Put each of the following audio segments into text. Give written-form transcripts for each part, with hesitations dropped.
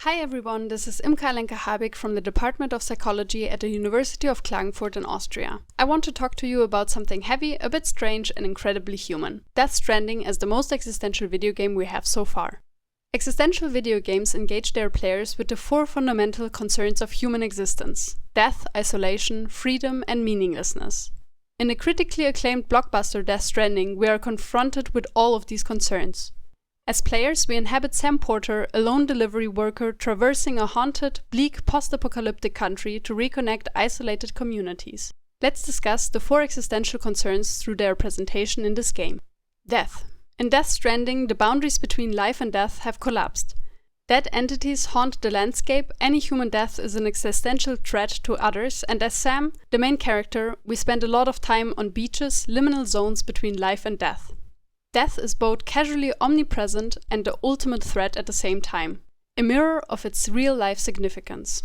Hi everyone, this is Imke Alenka Harbig from the Department of Psychology at the University of Klagenfurt in Austria. I want to talk to you about something heavy, a bit strange and incredibly human. Death Stranding is the most existential video game we have so far. Existential video games engage their players with the four fundamental concerns of human existence: death, isolation, freedom and meaninglessness. In the critically acclaimed blockbuster Death Stranding, we are confronted with all of these concerns. As players, we inhabit Sam Porter, a lone delivery worker traversing a haunted, bleak, post-apocalyptic country to reconnect isolated communities. Let's discuss the four existential concerns through their presentation in this game. Death. In Death Stranding, the boundaries between life and death have collapsed. Dead entities haunt the landscape, any human death is an existential threat to others, and as Sam, the main character, we spend a lot of time on beaches, liminal zones between life and death. Death is both casually omnipresent and the ultimate threat at the same time, a mirror of its real-life significance.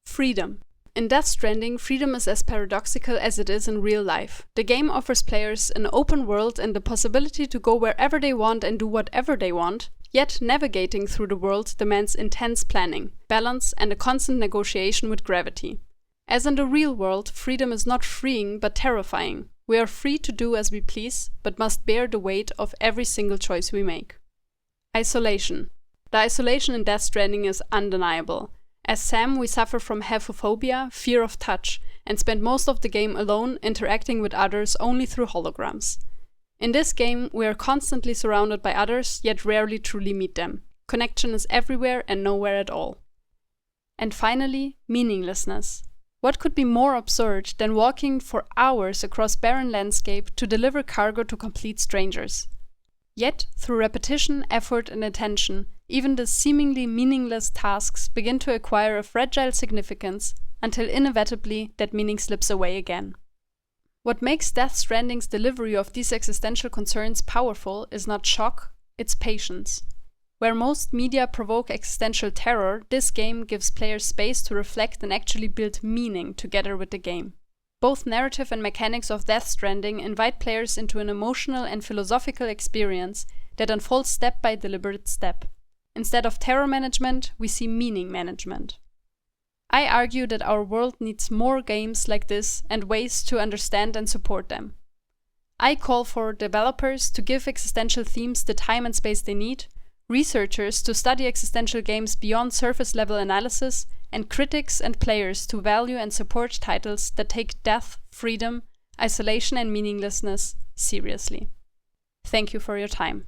Freedom. In Death Stranding, freedom is as paradoxical as it is in real life. The game offers players an open world and the possibility to go wherever they want and do whatever they want, yet navigating through the world demands intense planning, balance, and a constant negotiation with gravity. As in the real world, freedom is not freeing but terrifying. We are free to do as we please, but must bear the weight of every single choice we make. Isolation. The isolation in Death Stranding is undeniable. As Sam, we suffer from hephophobia, fear of touch, and spend most of the game alone, interacting with others only through holograms. In this game, we are constantly surrounded by others, yet rarely truly meet them. Connection is everywhere and nowhere at all. And finally, meaninglessness. What could be more absurd than walking for hours across barren landscape to deliver cargo to complete strangers? Yet, through repetition, effort and attention, even the seemingly meaningless tasks begin to acquire a fragile significance until inevitably that meaning slips away again. What makes Death Stranding's delivery of these existential concerns powerful is not shock, it's patience. Where most media provoke existential terror, this game gives players space to reflect and actually build meaning together with the game. Both narrative and mechanics of Death Stranding invite players into an emotional and philosophical experience that unfolds step by deliberate step. Instead of terror management, we see meaning management. I argue that our world needs more games like this and ways to understand and support them. I call for developers to give existential themes the time and space they need, researchers to study existential games beyond surface-level analysis, and critics and players to value and support titles that take death, freedom, isolation and meaninglessness seriously. Thank you for your time.